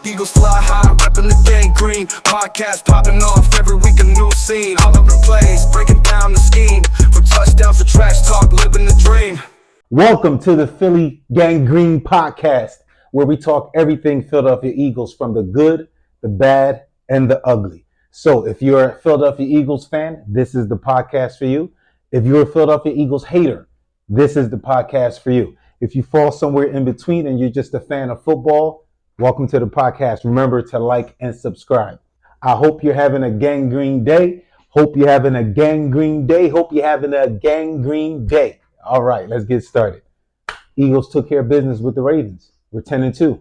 Eagles fly high, reppin' the gang green. Podcast popping off every week, a new scene. All over the place, breaking down the scheme. From touchdowns to trash talk, living the dream. Welcome to the Philly Gang Green Podcast, where we talk everything Philadelphia Eagles, from the good, the bad, and the ugly. So if you're a Philadelphia Eagles fan, this is the podcast for you. If you're a Philadelphia Eagles hater, this is the podcast for you. If you fall somewhere in between and you're just a fan of football, welcome to the podcast. Remember to like and subscribe. I hope you're having a gangrene day. Hope you're having a gangrene day. Hope you're having a gangrene day. All right, let's get started. Eagles took care of business with the Ravens. We're 10-2.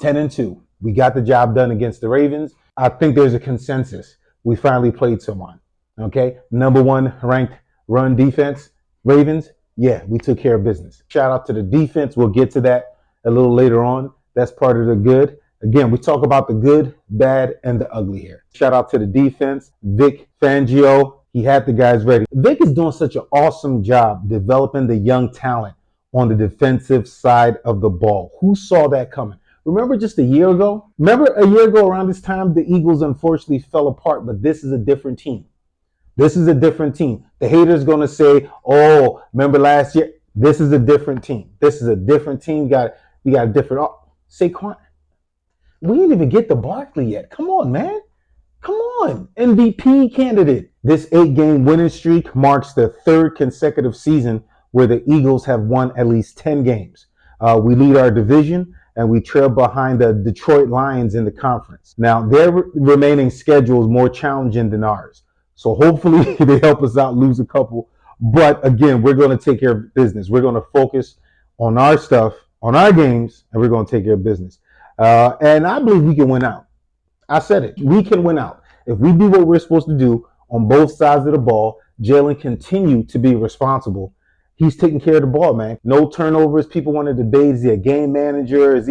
10-2. We got the job done against the Ravens. I think there's a consensus. We finally played someone. Okay? Number one ranked run defense, Ravens. Yeah, we took care of business. Shout out to the defense. We'll get to that a little later on. That's part of the good. Again, we talk about the good, bad, and the ugly here. Shout out to the defense. Vic Fangio, he had the guys ready. Vic is doing such an awesome job developing the young talent on the defensive side of the ball. Who saw that coming? Remember just a year ago? Remember a year ago around this time, the Eagles unfortunately fell apart, but this is a different team. This is a different team. The haters going to say, oh, remember last year? This is a different team. This is a different team. We got a different... Saquon, we didn't even get to Barkley yet. Come on, man. Come on. MVP candidate. This 8-game winning streak marks the third consecutive season where the Eagles have won at least 10 games. We lead our division, and we trail behind the Detroit Lions in the conference. Now, their remaining schedule is more challenging than ours. So hopefully they help us out, lose a couple. But again, we're going to take care of business. We're going to focus on our stuff, on our games, and we're going to take care of business. And I believe we can win out. I said it. We can win out. If we do what we're supposed to do on both sides of the ball, Jalen continue to be responsible. He's taking care of the ball, man. No turnovers. People want to debate, is he a game manager?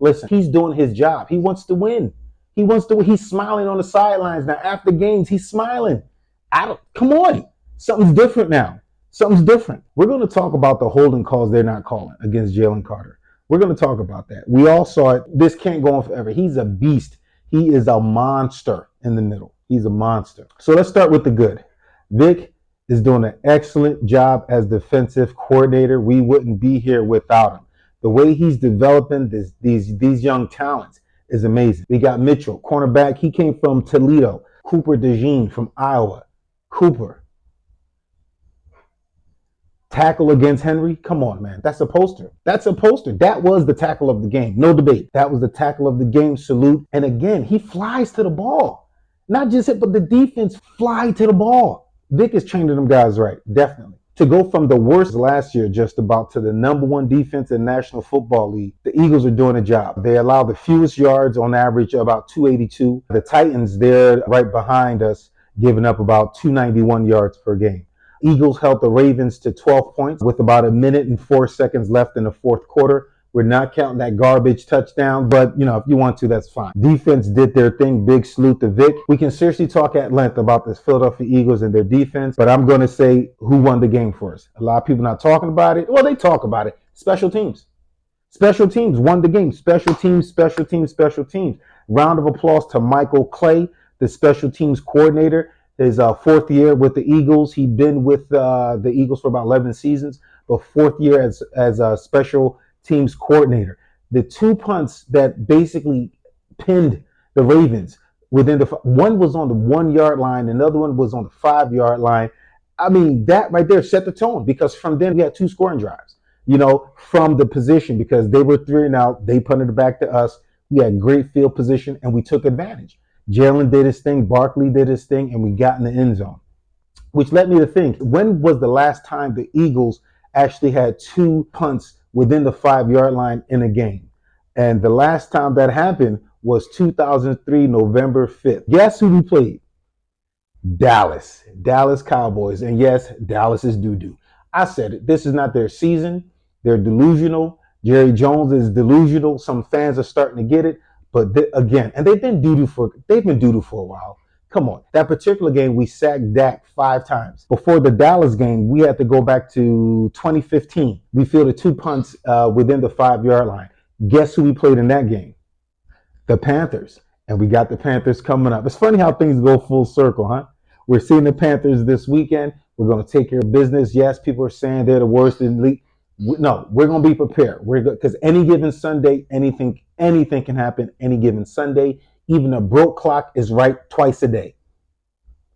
Listen, he's doing his job. He wants to win. He's smiling on the sidelines. Now, after games, he's smiling. Come on. Something's different now. Something's different. We're going to talk about the holding calls they're not calling against Jalen Carter. We're going to talk about that. We all saw it. This can't go on forever. He's a beast. He is a monster in the middle. He's a monster. So let's start with the good. Vic is doing an excellent job as defensive coordinator. We wouldn't be here without him. The way he's developing these young talents is amazing. We got Mitchell, cornerback. He came from Toledo. Cooper DeJean from Iowa. Cooper. Tackle against Henry. Come on, man. That's a poster. That was the tackle of the game. No debate. That was the tackle of the game. Salute. And again, he flies to the ball. Not just it, but the defense fly to the ball. Vic is training them guys right. Definitely. To go from the worst last year just about to the number one defense in National Football League, the Eagles are doing a job. They allow the fewest yards on average, about 282. The Titans, they're right behind us, giving up about 291 yards per game. Eagles held the Ravens to 12 points with about 1 minute and 4 seconds left in the fourth quarter. We're not counting that garbage touchdown, but, if you want to, that's fine. Defense did their thing. Big salute to Vic. We can seriously talk at length about this Philadelphia Eagles and their defense, but I'm going to say who won the game for us. A lot of people not talking about it. Well, they talk about it. Special teams. Special teams won the game. Special teams. Round of applause to Michael Clay, the special teams coordinator. His fourth year with the Eagles. He'd been with the Eagles for about 11 seasons, but fourth year as a special teams coordinator. The two punts that basically pinned the Ravens one was on the 1 yard line, another one was on the 5 yard line. I mean, that right there set the tone, because from then we had 2 scoring drives, from the position, because they were 3 and out. They punted it back to us. We had great field position and we took advantage. Jalen did his thing, Barkley did his thing, and we got in the end zone, which led me to think, when was the last time the Eagles actually had 2 punts within the 5 yard line in a game? And the last time that happened was 2003, November 5th. Guess who we played? Dallas Cowboys. And yes, Dallas is doo-doo. I said it. This is not their season. They're delusional. Jerry Jones is delusional. Some fans are starting to get it. But again, and they've been doo-doo for a while. Come on. That particular game, we sacked Dak 5 times. Before the Dallas game, we had to go back to 2015. We fielded 2 punts within the 5 yard line. Guess who we played in that game? the Panthers. And we got the Panthers coming up. It's funny how things go full circle, huh? We're seeing the Panthers this weekend. We're going to take care of business. Yes, people are saying they're the worst in the league. No, we're going to be prepared. We're good because any given Sunday, anything can happen. Any given Sunday, even a broke clock is right twice a day.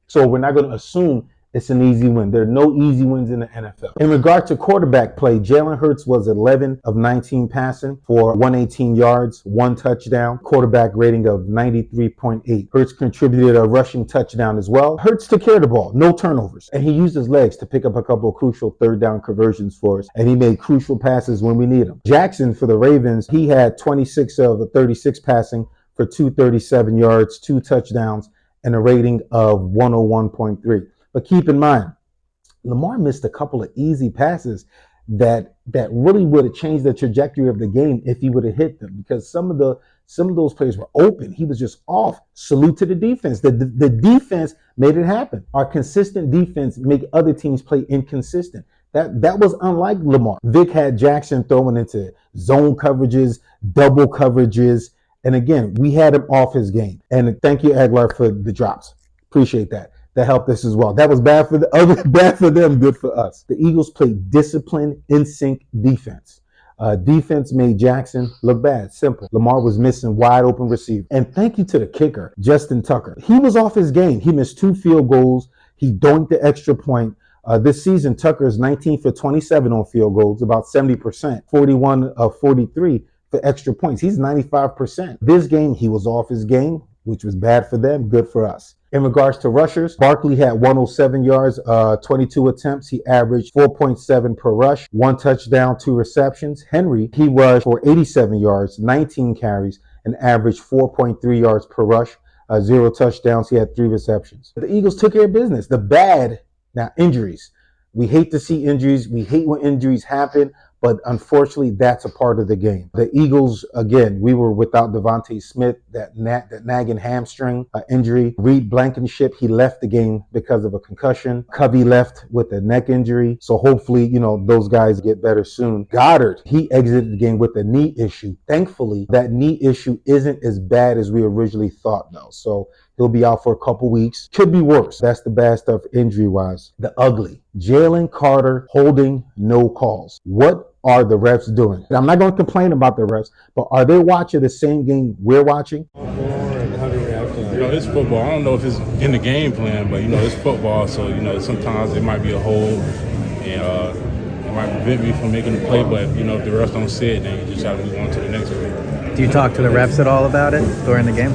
So we're not going to assume it's an easy win. There are no easy wins in the NFL. In regard to quarterback play, Jalen Hurts was 11 of 19 passing for 118 yards, 1 touchdown, quarterback rating of 93.8. Hurts contributed a rushing touchdown as well. Hurts took care of the ball, no turnovers, and he used his legs to pick up a couple of crucial third down conversions for us, and he made crucial passes when we need them. Jackson for the Ravens, he had 26 of 36 passing for 237 yards, 2 touchdowns, and a rating of 101.3. But keep in mind, Lamar missed a couple of easy passes that really would have changed the trajectory of the game if he would have hit them, because some of those plays were open. He was just off. Salute to the defense. The defense made it happen. Our consistent defense make other teams play inconsistent. That was unlike Lamar. Vic had Jackson throwing into zone coverages, double coverages, and again, we had him off his game. And thank you, Aguilar, for the drops. Appreciate that. That helped us as well. That was bad for the other, bad for them, good for us. The Eagles played disciplined, in sync defense. Defense made Jackson look bad. Simple. Lamar was missing wide open receiver. And thank you to the kicker, Justin Tucker. He was off his game. He missed 2 field goals. He doinked the extra point. This season, Tucker is 19 for 27 on field goals, about 70%, 41 of 43 for extra points. He's 95%. This game, he was off his game, which was bad for them, good for us. In regards to rushers, Barkley had 107 yards, 22 attempts. He averaged 4.7 per rush, 1 touchdown, 2 receptions. Henry, he rushed for 87 yards, 19 carries, and averaged 4.3 yards per rush, 0 touchdowns. He had 3 receptions. The Eagles took care of business. The bad, now injuries. We hate to see injuries. We hate when injuries happen, but unfortunately, that's a part of the game. The Eagles, again, we were without Devontae Smith, that nagging hamstring injury. Reed Blankenship, he left the game because of a concussion. Covey left with a neck injury. So hopefully, those guys get better soon. Goddard, he exited the game with a knee issue. Thankfully, that knee issue isn't as bad as we originally thought, though. So he'll be out for a couple weeks. Could be worse. That's the bad stuff injury-wise. The ugly. Jalen Carter holding no calls. What are the refs doing? And I'm not going to complain about the refs, but are they watching the same game we're watching? It's football. I don't know if it's in the game plan, but, it's football. So, sometimes it might be a hold and it might prevent me from making the play. But, if the refs don't see it, then you just have to move on to the next play. Do you talk to the refs at all about it during the game?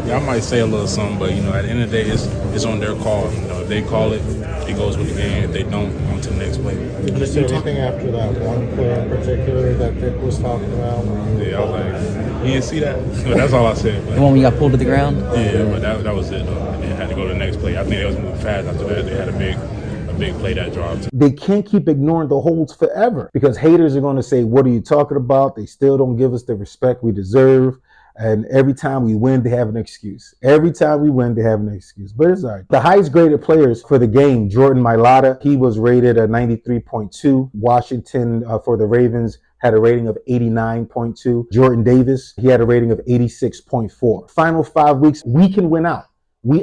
Yeah, I might say a little something, but, at the end of the day, it's on their call. If they call it, it goes with the game. If they don't, on to the next play. Did you say anything after that one play in particular that Vic was talking about? Yeah, I was like, you didn't see that? That's all I said. But, The one when you got pulled to the ground? yeah, but that was it, though. And they had to go to the next play. I think they was moving fast after that. They had a big play that drive. They can't keep ignoring the holds forever because haters are going to say, what are you talking about? They still don't give us the respect we deserve. And every time we win, they have an excuse. Every time we win, they have an excuse. But it's all right. The highest graded players for the game, Jordan Mailata, he was rated a 93.2. Washington for the Ravens had a rating of 89.2. Jordan Davis, he had a rating of 86.4. Final 5 weeks, we can win out.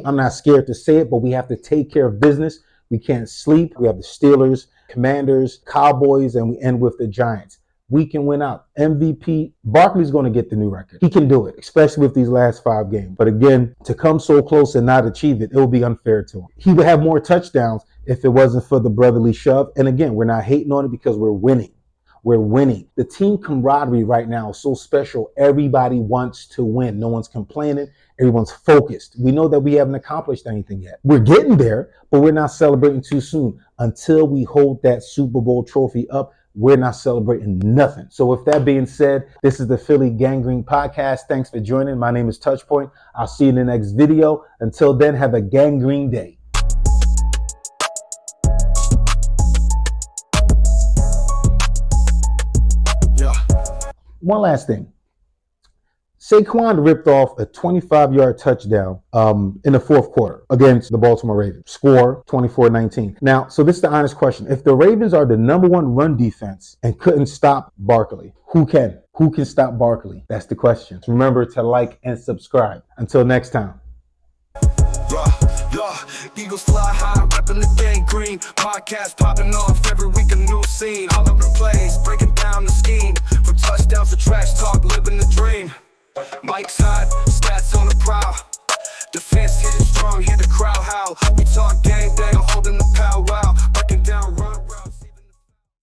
I'm not scared to say it, but we have to take care of business. We can't sleep. We have the Steelers, Commanders, Cowboys, and we end with the Giants. We can win out. MVP, Barkley's going to get the new record. He can do it, especially with these last 5 games. But again, to come so close and not achieve it, it will be unfair to him. He would have more touchdowns if it wasn't for the brotherly shove. And again, we're not hating on it because we're winning. We're winning. The team camaraderie right now is so special. Everybody wants to win. No one's complaining. Everyone's focused. We know that we haven't accomplished anything yet. We're getting there, but we're not celebrating too soon. Until we hold that Super Bowl trophy up, we're not celebrating nothing. So with that being said, this is the Philly Gangrene Podcast. Thanks for joining. My name is TvchPoint. I'll see you in the next video. Until then, have a gangrene day. One last thing. Saquon ripped off a 25-yard touchdown in the fourth quarter against the Baltimore Ravens. Score 24-19. Now, so this is the honest question. If the Ravens are the number one run defense and couldn't stop Barkley, who can? Who can stop Barkley? That's the question. Remember to like and subscribe. Until next time. Eagles fly high, reppin' the gang green. Podcast popping off every week, a new scene. All over the place, breaking down the scheme. From touchdowns to trash talk, living the dream. Mike's hot, stats on the prowl. Defense hitting strong, hear the crowd howl. We talk game.